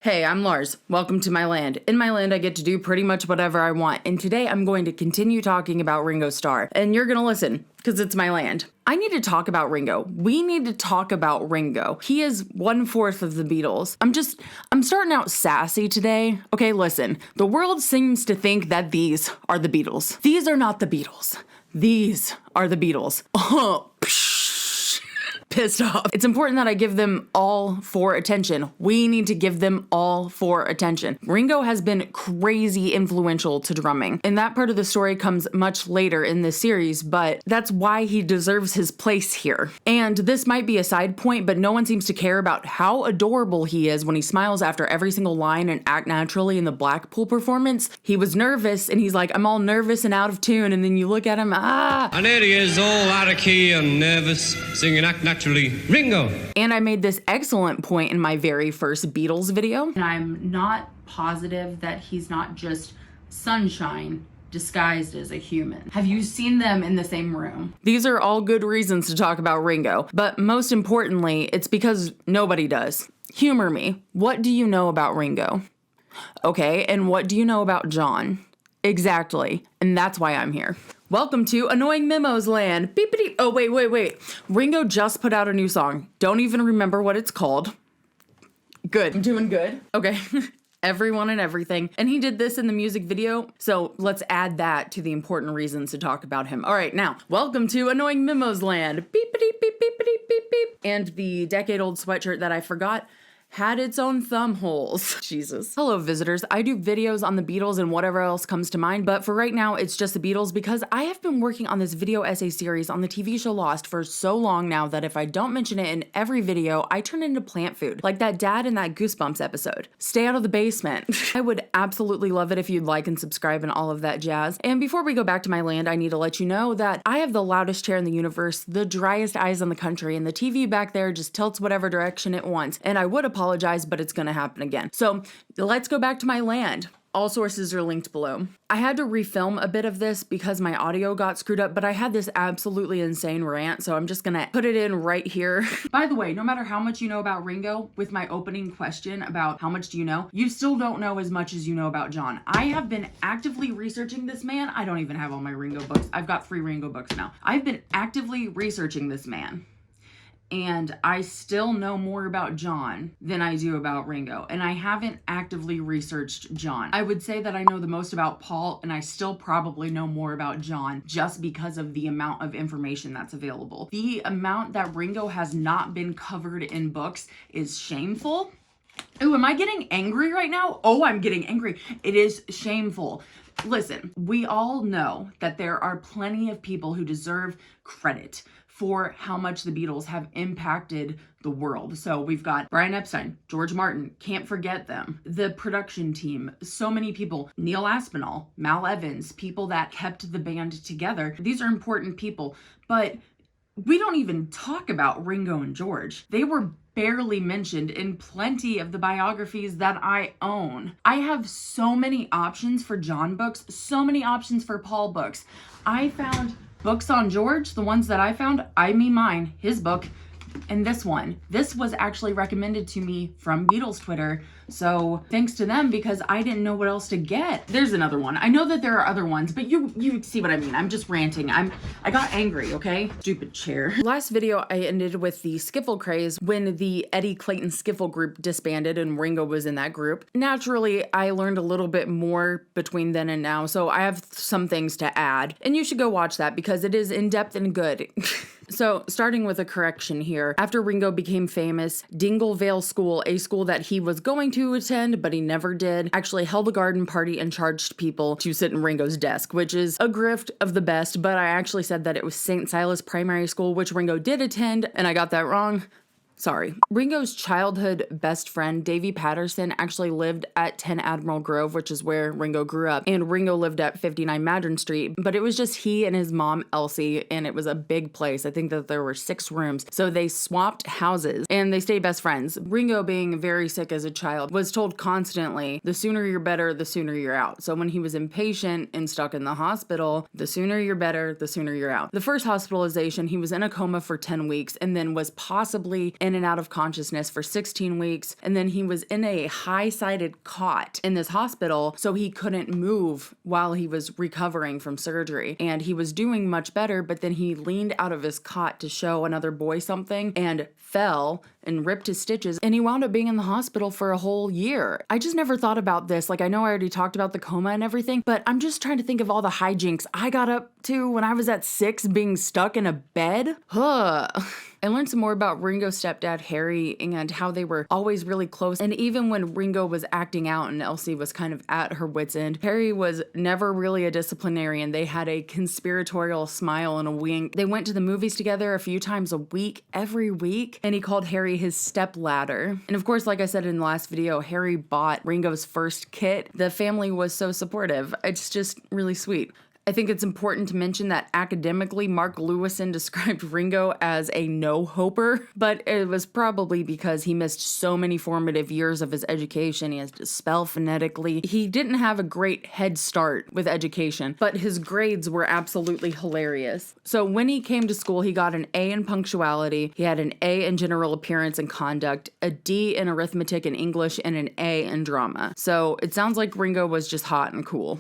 Hey, I'm Lars. Welcome to my land. In my land, I get to do pretty much whatever I want, and today I'm going to continue talking about Ringo Starr, and you're gonna listen, because it's my land. I need to talk about Ringo. We need to talk about Ringo. He is 1/4 of the Beatles. I'm starting out sassy today. Okay, listen. The world seems to think that these are the Beatles. These are not the Beatles. These are the Beatles. Oh, pissed off. It's important that I give them all for attention. We need to give them all for attention. Ringo has been crazy influential to drumming, and that part of the story comes much later in this series, but that's why he deserves his place here. And this might be a side point, but no one seems to care about how adorable he is when he smiles after every single line and act naturally in the Blackpool performance. He was nervous, and he's like, I'm all nervous and out of tune, and then you look at him, And there he is, all out of key and nervous, singing act naturally. Ringo. And I made this excellent point in my very first Beatles video. And I'm not positive that he's not just sunshine disguised as a human. Have you seen them in the same room? These are all good reasons to talk about Ringo, but most importantly, it's because nobody does. Humor me. What do you know about Ringo? Okay, and what do you know about John? Exactly, and that's why I'm here. Welcome to Annoying Memos Land. Beepity. Oh, wait. Ringo just put out a new song. Don't even remember what it's called. Good. I'm doing good. Okay. Everyone and everything. And he did this in the music video, so let's add that to the important reasons to talk about him. All right, now, welcome to Annoying Memos Land. Beepity, beep, beepity, beep, beep. And the decade-old sweatshirt that I forgot had its own thumb holes. Jesus. Hello, visitors. I do videos on the Beatles and whatever else comes to mind, but for right now, it's just the Beatles because I have been working on this video essay series on the TV show Lost for so long now that if I don't mention it in every video, I turn into plant food, like that dad in that Goosebumps episode. Stay out of the basement. I would absolutely love it if you'd like and subscribe and all of that jazz. And before we go back to my land, I need to let you know that I have the loudest chair in the universe, the driest eyes in the country, and the TV back there just tilts whatever direction it wants. And I would apologize, but it's gonna happen again. So let's go back to my land. All sources are linked below. I had to refilm a bit of this because my audio got screwed up, but I had this absolutely insane rant, so I'm just gonna put it in right here. By the way, no matter how much you know about Ringo, with my opening question about how much do you know, you still don't know as much as you know about John. I have been actively researching this man. I don't even have all my Ringo books. I've got 3 Ringo books now. I've been actively researching this man. And I still know more about John than I do about Ringo. And I haven't actively researched John. I would say that I know the most about Paul, and I still probably know more about John just because of the amount of information that's available. The amount that Ringo has not been covered in books is shameful. Ooh, am I getting angry right now? Oh, I'm getting angry. It is shameful. Listen, we all know that there are plenty of people who deserve credit for how much the Beatles have impacted the world. So we've got Brian Epstein, George Martin, can't forget them. The production team, so many people, Neil Aspinall, Mal Evans, people that kept the band together. These are important people, but we don't even talk about Ringo and George. They were barely mentioned in plenty of the biographies that I own. I have so many options for John books, so many options for Paul books. I found books on George, the ones that I found, I mean mine, his book, and this one. This was actually recommended to me from Beatles Twitter, so thanks to them because I didn't know what else to get. There's another one. I know that there are other ones, but you see what I mean. I'm just ranting. I got angry, okay? Stupid chair. Last video, I ended with the skiffle craze when the Eddie Clayton skiffle group disbanded and Ringo was in that group. Naturally, I learned a little bit more between then and now, so I have some things to add, and you should go watch that because it is in-depth and good. So, starting with a correction here. After Ringo became famous, Dinglevale School, a school that he was going to attend, but he never did, actually held a garden party and charged people to sit in Ringo's desk, which is a grift of the best, but I actually said that it was St. Silas Primary School, which Ringo did attend, and I got that wrong. Sorry. Ringo's childhood best friend, Davy Patterson, actually lived at 10 Admiral Grove, which is where Ringo grew up, and Ringo lived at 59 Madron Street, but it was just he and his mom, Elsie, and it was a big place. I think that there were 6 rooms, so they swapped houses, and they stayed best friends. Ringo, being very sick as a child, was told constantly, the sooner you're better, the sooner you're out. So when he was impatient and stuck in the hospital, the sooner you're better, the sooner you're out. The first hospitalization, he was in a coma for 10 weeks, and then was possibly in in and out of consciousness for 16 weeks, and then he was in a high-sided cot in this hospital, so he couldn't move while he was recovering from surgery. And he was doing much better, but then he leaned out of his cot to show another boy something and fell and ripped his stitches, and he wound up being in the hospital for a whole year. I just never thought about this. Like, I know I already talked about the coma and everything, but I'm just trying to think of all the hijinks I got up to when I was at 6 being stuck in a bed. Huh. I learned some more about Ringo's stepdad, Harry, and how they were always really close. And even when Ringo was acting out and Elsie was kind of at her wit's end, Harry was never really a disciplinarian. They had a conspiratorial smile and a wink. They went to the movies together a few times a week, every week, and he called Harry his stepladder. And of course, like I said in the last video, Harry bought Ringo's first kit. The family was so supportive. It's just really sweet. I think it's important to mention that academically, Mark Lewisohn described Ringo as a no-hoper, but it was probably because he missed so many formative years of his education. He has to spell phonetically. He didn't have a great head start with education, but his grades were absolutely hilarious. So when he came to school, he got an A in punctuality, he had an A in general appearance and conduct, a D in arithmetic and English, and an A in drama. So it sounds like Ringo was just hot and cool.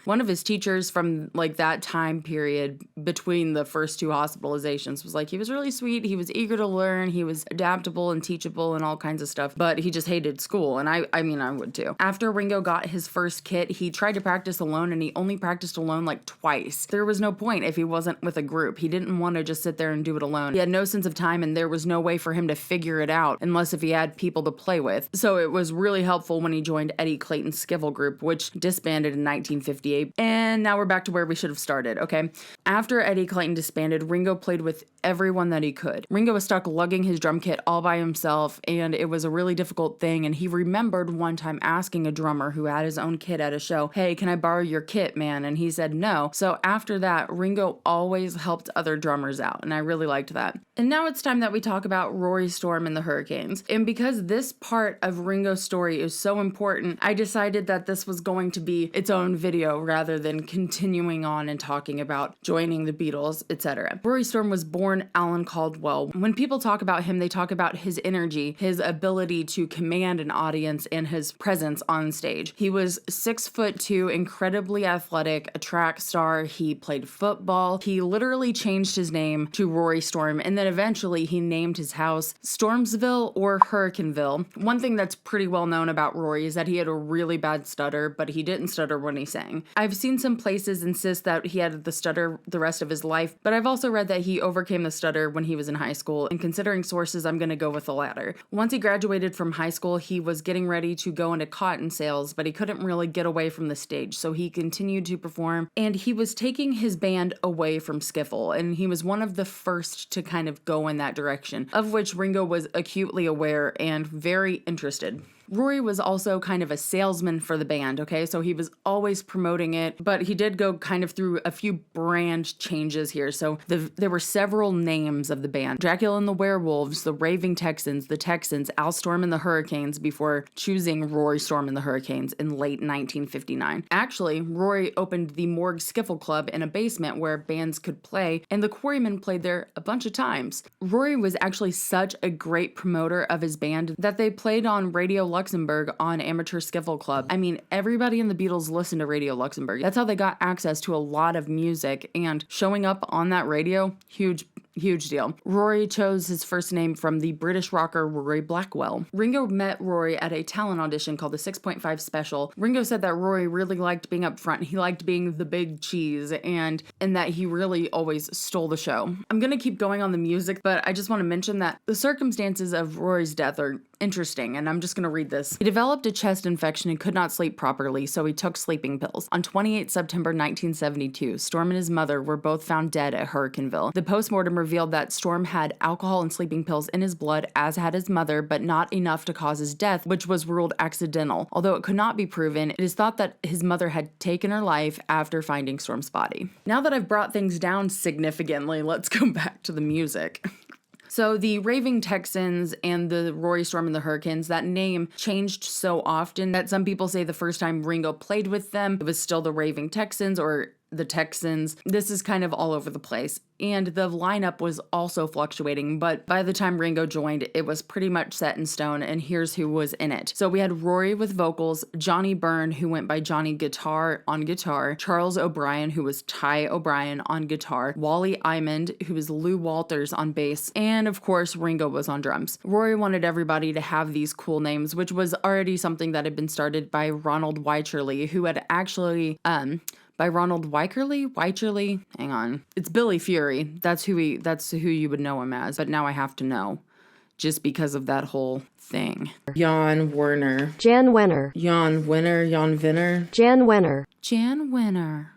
One of his teachers from like that time period between the first 2 hospitalizations was like, he was really sweet, he was eager to learn, he was adaptable and teachable and all kinds of stuff, but he just hated school. And I mean, I would too. After Ringo got his first kit, he tried to practice alone, and he only practiced alone like twice. There was no point if he wasn't with a group. He didn't want to just sit there and do it alone. He had no sense of time, and there was no way for him to figure it out unless if he had people to play with. So it was really helpful when he joined Eddie Clayton's skiffle group, which disbanded in 1958. And now we're back to where we should have started, okay? After Eddie Clayton disbanded, Ringo played with everyone that he could. Ringo was stuck lugging his drum kit all by himself, and it was a really difficult thing, and he remembered one time asking a drummer who had his own kit at a show, "Hey, can I borrow your kit, man?" And he said no. So after that, Ringo always helped other drummers out, and I really liked that. And now it's time that we talk about Rory Storm and the Hurricanes. And because this part of Ringo's story is so important, I decided that this was going to be its own video rather than continuing on and talking about joining the Beatles, etc. Rory Storm was born Alan Caldwell. When people talk about him, they talk about his energy, his ability to command an audience, and his presence on stage. He was 6'2", incredibly athletic, a track star. He played football. He literally changed his name to Rory Storm, and then eventually he named his house Stormsville or Hurricaneville. One thing that's pretty well known about Rory is that he had a really bad stutter, but he didn't stutter when he sang. I've seen some places insist that he had the stutter the rest of his life, but I've also read that he overcame the stutter when he was in high school, and considering sources, I'm going to go with the latter. Once he graduated from high school, he was getting ready to go into cotton sales, but he couldn't really get away from the stage, so he continued to perform, and he was taking his band away from skiffle, and he was one of the first to kind of go in that direction, of which Ringo was acutely aware and very interested. Rory was also kind of a salesman for the band, okay? So he was always promoting it, but he did go kind of through a few brand changes here. So there were several names of the band: Dracula and the Werewolves, the Raving Texans, the Texans, Al Storm and the Hurricanes, before choosing Rory Storm and the Hurricanes in late 1959. Actually, Rory opened the Morgue Skiffle Club in a basement where bands could play, and the Quarrymen played there a bunch of times. Rory was actually such a great promoter of his band that they played on Radio Luxembourg on Amateur Skiffle Club. I mean, everybody in the Beatles listened to Radio Luxembourg. That's how they got access to a lot of music, and showing up on that radio, huge deal. Rory chose his first name from the British rocker Rory Blackwell. Ringo met Rory at a talent audition called the 6.5 Special. Ringo said that Rory really liked being up front. He liked being the big cheese, and that he really always stole the show. I'm gonna keep going on the music, but I just want to mention that the circumstances of Rory's death are interesting, and I'm just gonna read this. He developed a chest infection and could not sleep properly, so he took sleeping pills. On 28 September 1972, Storm and his mother were both found dead at Hurricaneville. The postmortem revealed that Storm had alcohol and sleeping pills in his blood, as had his mother, but not enough to cause his death, which was ruled accidental. Although it could not be proven, it is thought that his mother had taken her life after finding Storm's body. Now that I've brought things down significantly, let's go back to the music. So the Raving Texans and the Rory Storm and the Hurricanes, that name changed so often that some people say the first time Ringo played with them, it was still the Raving Texans, or the Texans. This is kind of all over the place. And the lineup was also fluctuating, but by the time Ringo joined, it was pretty much set in stone, and here's who was in it. So we had Rory with vocals, Johnny Byrne, who went by Johnny Guitar on guitar, Charles O'Brien, who was Ty O'Brien on guitar, Wally Imond, who was Lou Walters on bass, and of course Ringo was on drums. Rory wanted everybody to have these cool names, which was already something that had been started by Ronald Wycherley, who had actually, by Ronald Wycherley? Hang on. It's Billy Fury. That's who you would know him as, but now I have to know just because of that whole thing. Jan Werner. Jan Wenner. Jan Wenner. Jan Wenner. Jan Wenner. Jan Wenner.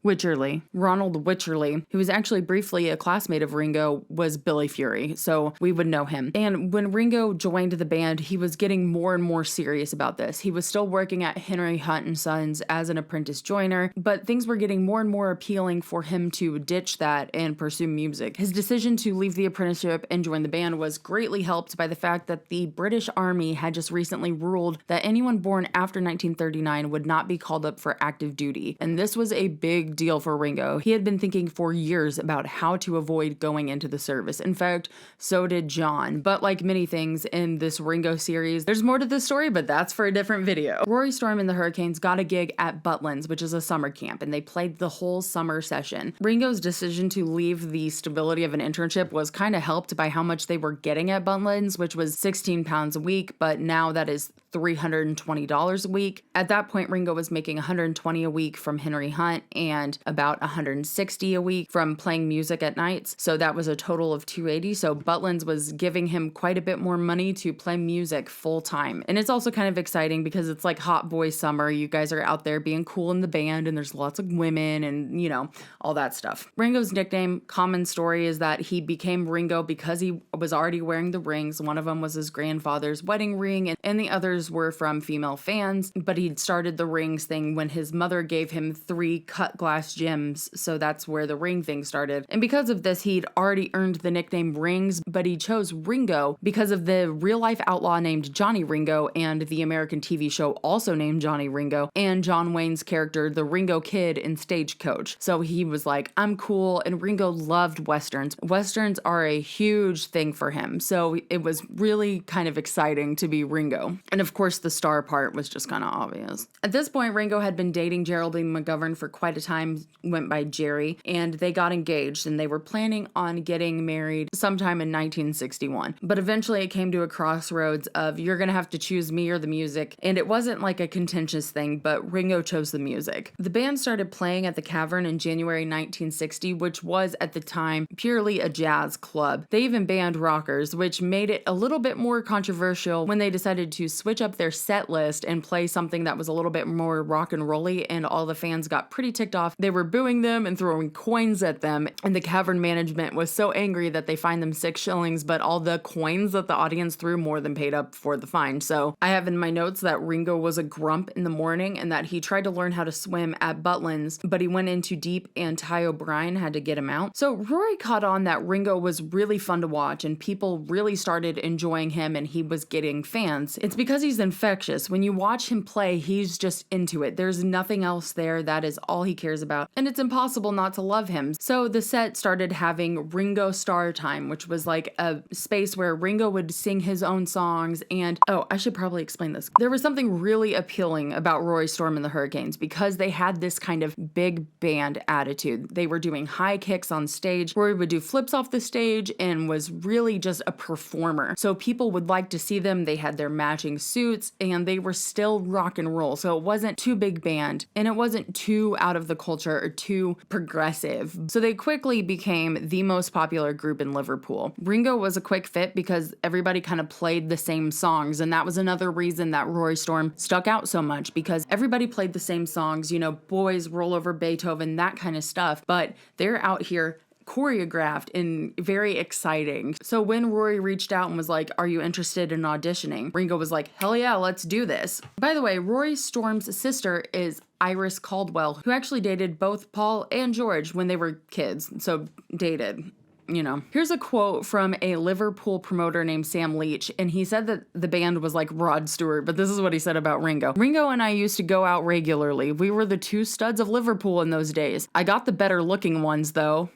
Wycherley. Ronald Wycherley, who was actually briefly a classmate of Ringo, was Billy Fury, so we would know him. And when Ringo joined the band, he was getting more and more serious about this. He was still working at Henry Hunt and Sons as an apprentice joiner, but things were getting more and more appealing for him to ditch that and pursue music. His decision to leave the apprenticeship and join the band was greatly helped by the fact that the British Army had just recently ruled that anyone born after 1939 would not be called up for active duty, and this was a big deal for Ringo. He had been thinking for years about how to avoid going into the service. In fact, so did John. But like many things in this Ringo series, there's more to this story, but that's for a different video. Rory Storm and the Hurricanes got a gig at Butlins, which is a summer camp, and they played the whole summer session. Ringo's decision to leave the stability of an internship was kind of helped by how much they were getting at Butlins, which was 16 pounds a week, but now that is $320 a week. At that point, Ringo was making $120 a week from Henry Hunt and about $160 a week from playing music at nights. So that was a total of $280. So Butlins was giving him quite a bit more money to play music full time. And it's also kind of exciting because it's like hot boy summer. You guys are out there being cool in the band and there's lots of women and, you know, all that stuff. Ringo's nickname, common story, is that he became Ringo because he was already wearing the rings. One of them was his grandfather's wedding ring and the others were from female fans, but he'd started the rings thing when his mother gave him 3 cut glass gems, so that's where the ring thing started. And because of this, he'd already earned the nickname Rings, but he chose Ringo because of the real-life outlaw named Johnny Ringo and the American TV show also named Johnny Ringo, and John Wayne's character, the Ringo Kid in Stagecoach. So he was like, I'm cool, and Ringo loved Westerns. Westerns are a huge thing for him, so it was really kind of exciting to be Ringo. And of course, the star part was just kind of obvious. At this point, Ringo had been dating Geraldine McGovern for quite a time, went by Jerry, and they got engaged, and they were planning on getting married sometime in 1961. But eventually it came to a crossroads of, you're gonna have to choose me or the music, and it wasn't like a contentious thing, but Ringo chose the music. The band started playing at the Cavern in January 1960, which was at the time purely a jazz club. They even banned rockers, which made it a little bit more controversial when they decided to switch up their set list and play something that was a little bit more rock and rolly, and all the fans got pretty ticked off. They were booing them and throwing coins at them, and the Cavern management was so angry that they fined them 6 shillings, but all the coins that the audience threw more than paid up for the fine. So I have in my notes that Ringo was a grump in the morning and that he tried to learn how to swim at Butlins, but he went in too deep and Ty O'Brien had to get him out. So Rory caught on that Ringo was really fun to watch and people really started enjoying him and he was getting fans. It's because he's infectious. When you watch him play, he's just into it. There's nothing else there. That is all he cares about. And it's impossible not to love him. So the set started having Ringo Starr time, which was like a space where Ringo would sing his own songs. And oh, I should probably explain this. There was something really appealing about Rory Storm and the Hurricanes because they had this kind of big band attitude. They were doing high kicks on stage. Rory would do flips off the stage and was really just a performer. So people would like to see them. They had their matching suits and they were still rock and roll. So it wasn't too big band and it wasn't too out of the culture or too progressive. So they quickly became the most popular group in Liverpool. Ringo was a quick fit because everybody kind of played the same songs, and that was another reason that Rory Storm stuck out so much because everybody played the same songs, you know, Boys, Roll Over Beethoven, that kind of stuff, but they're out here choreographed and very exciting. So when Rory reached out and was like, are you interested in auditioning? Ringo was like, hell yeah, let's do this. By the way, Rory Storm's sister is Iris Caldwell, who actually dated both Paul and George when they were kids, so dated. you know. Here's a quote from a Liverpool promoter named Sam Leach, and he said that the band was like Rod Stewart, but this is what he said about Ringo. Ringo and I used to go out regularly. We were the two studs of Liverpool in those days. I got the better looking ones, though.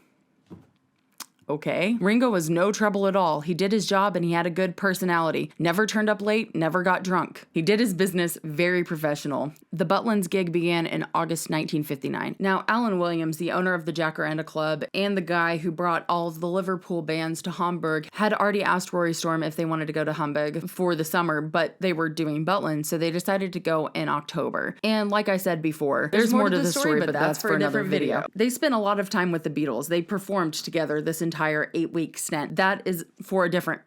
Okay. Ringo was no trouble at all. He did his job and he had a good personality. Never turned up late, never got drunk. He did his business, very professional. The Butlins gig began in August 1959. Now, Alan Williams, the owner of the Jacaranda Club and the guy who brought all of the Liverpool bands to Hamburg, had already asked Rory Storm if they wanted to go to Hamburg for the summer, but they were doing Butlins, so they decided to go in October. And like I said before, there's more to the story, but that's for another video. They spent a lot of time with the Beatles. They performed together this entire 8-week stint. That is for a different...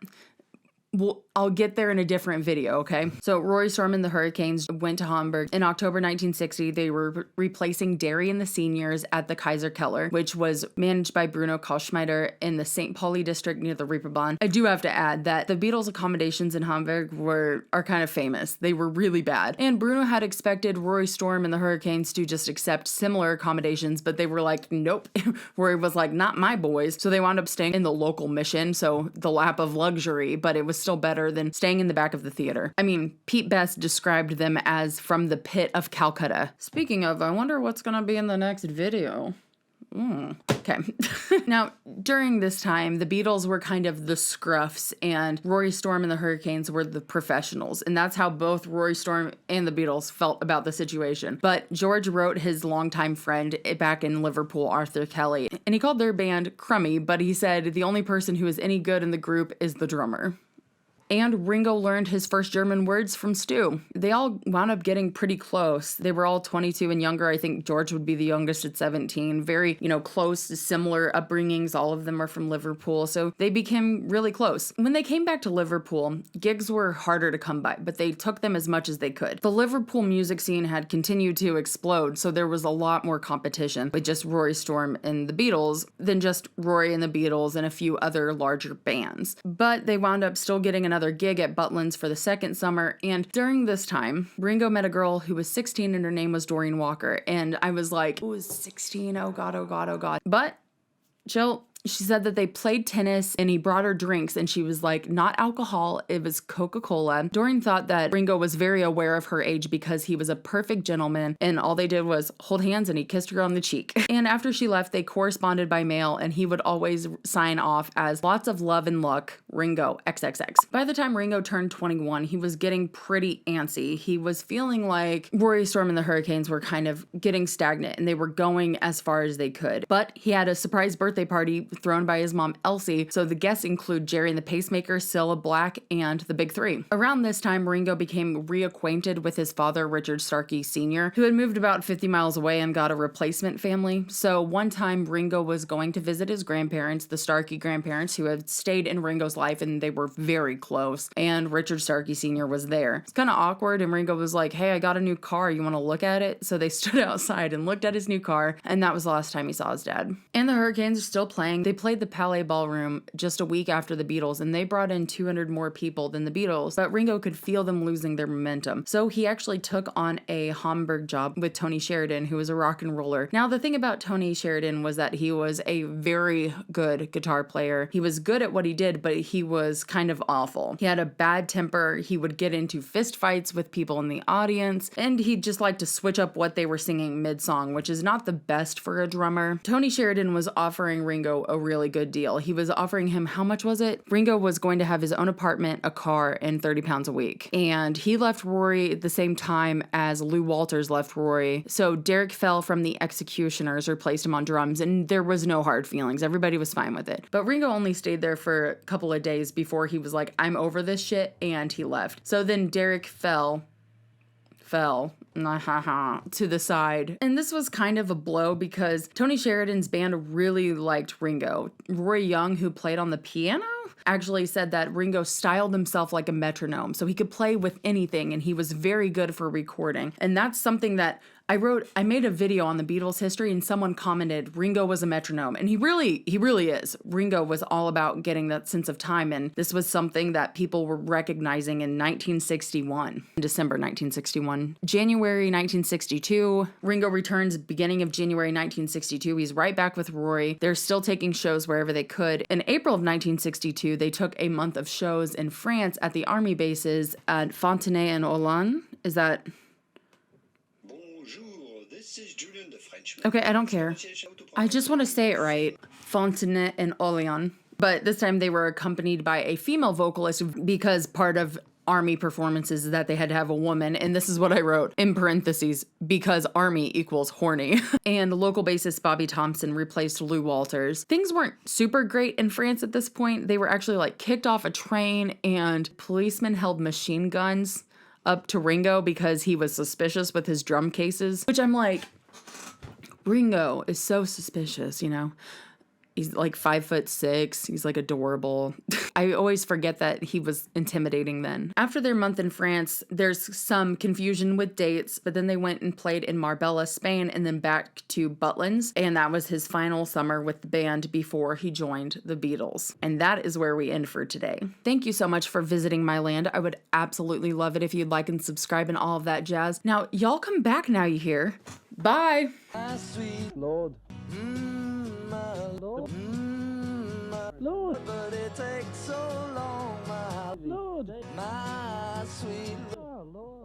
Well, I'll get there in a different video, okay? So Rory Storm and the Hurricanes went to Hamburg. In October 1960, they were replacing Derry and the Seniors at the Kaiser Keller, which was managed by Bruno Kohlschmeider in the St. Pauli district near the Reeperbahn. I do have to add that the Beatles' accommodations in Hamburg are kind of famous. They were really bad. And Bruno had expected Rory Storm and the Hurricanes to just accept similar accommodations, but they were like, nope. Rory was like, not my boys. So they wound up staying in the local Mission, so the lap of luxury, but it was still better than staying in the back of the theater. I mean, Pete Best described them as from the pit of Calcutta. Speaking of, I wonder what's gonna be in the next video. Okay. Now, during this time, the Beatles were kind of the scruffs and Rory Storm and the Hurricanes were the professionals. And that's how both Rory Storm and the Beatles felt about the situation. But George wrote his longtime friend back in Liverpool, Arthur Kelly, and he called their band crummy, but he said the only person who is any good in the group is the drummer. And Ringo learned his first German words from Stu. They all wound up getting pretty close. They were all 22 and younger. I think George would be the youngest at 17. Very, close, similar upbringings. All of them are from Liverpool. So they became really close. When they came back to Liverpool, gigs were harder to come by, but they took them as much as they could. The Liverpool music scene had continued to explode, so there was a lot more competition with just Rory Storm and the Beatles than just Rory and the Beatles and a few other larger bands. But they wound up still getting another gig at Butlins for the second summer, and during this time, Ringo met a girl who was 16 and her name was Doreen Walker, and I was like, oh, 16, oh god, oh god, oh god. But, chill. She said that they played tennis and he brought her drinks and she was like, not alcohol, it was Coca-Cola. Doreen thought that Ringo was very aware of her age because he was a perfect gentleman and all they did was hold hands and he kissed her on the cheek. And after she left, they corresponded by mail and he would always sign off as lots of love and luck, Ringo, XXX. By the time Ringo turned 21, he was getting pretty antsy. He was feeling like Rory Storm and the Hurricanes were kind of getting stagnant and they were going as far as they could. But he had a surprise birthday party thrown by his mom Elsie, so the guests include Jerry and the Pacemaker, Cilla Black, and the Big Three. Around this time, Ringo became reacquainted with his father, Richard Starkey Sr., who had moved about 50 miles away and got a replacement family. So one time, Ringo was going to visit his grandparents, the Starkey grandparents, who had stayed in Ringo's life, and they were very close, and Richard Starkey Sr. was there. It's kind of awkward, and Ringo was like, hey, I got a new car, you want to look at it? So they stood outside and looked at his new car, and that was the last time he saw his dad. And the Hurricanes are still playing. They played the Palais Ballroom just a week after the Beatles, and they brought in 200 more people than the Beatles, but Ringo could feel them losing their momentum. So he actually took on a Hamburg job with Tony Sheridan, who was a rock and roller. Now, the thing about Tony Sheridan was that he was a very good guitar player. He was good at what he did, but he was kind of awful. He had a bad temper. He would get into fist fights with people in the audience, and he'd just like to switch up what they were singing mid-song, which is not the best for a drummer. Tony Sheridan was offering Ringo a really good deal. He was offering him, how much was it? Ringo was going to have his own apartment, a car, and 30 pounds a week. And he left Rory at the same time as Lou Walters left Rory. So Derek Fell from the Executioners replaced him on drums, and there was no hard feelings. Everybody was fine with it. But Ringo only stayed there for a couple of days before he was like, I'm over this shit, and he left. So then Derek fell to the side. And this was kind of a blow because Tony Sheridan's band really liked Ringo. Roy Young, who played on the piano, actually said that Ringo styled himself like a metronome, so he could play with anything, and he was very good for recording. And that's something that I made a video on the Beatles history, and someone commented Ringo was a metronome, and he really is. Ringo was all about getting that sense of time, and this was something that people were recognizing in 1961, December 1961. January 1962, Ringo returns beginning of January 1962. He's right back with Rory. They're still taking shows wherever they could. In April of 1962, they took a month of shows in France at the army bases at Fontenay-en-Orléans. Is that... Okay, I don't care. I just want to say it right. Fontenay-en-Orléans. But this time they were accompanied by a female vocalist because part of army performances is that they had to have a woman. And this is what I wrote in parentheses, because army equals horny. And local bassist Bobby Thompson replaced Lou Walters. Things weren't super great in France at this point. They were actually like kicked off a train, and policemen held machine guns up to Ringo because he was suspicious with his drum cases, which I'm like, Ringo is so suspicious, you know? He's like 5'6". He's like adorable. I always forget that he was intimidating then. After their month in France, there's some confusion with dates, but then they went and played in Marbella, Spain, and then back to Butlins. And that was his final summer with the band before he joined the Beatles. And that is where we end for today. Thank you so much for visiting my land. I would absolutely love it if you'd like and subscribe and all of that jazz. Now, y'all come back now, you hear? Bye. My sweet Lord. My Lord. My Lord. But it takes so long, my Lord. My sweet Lord.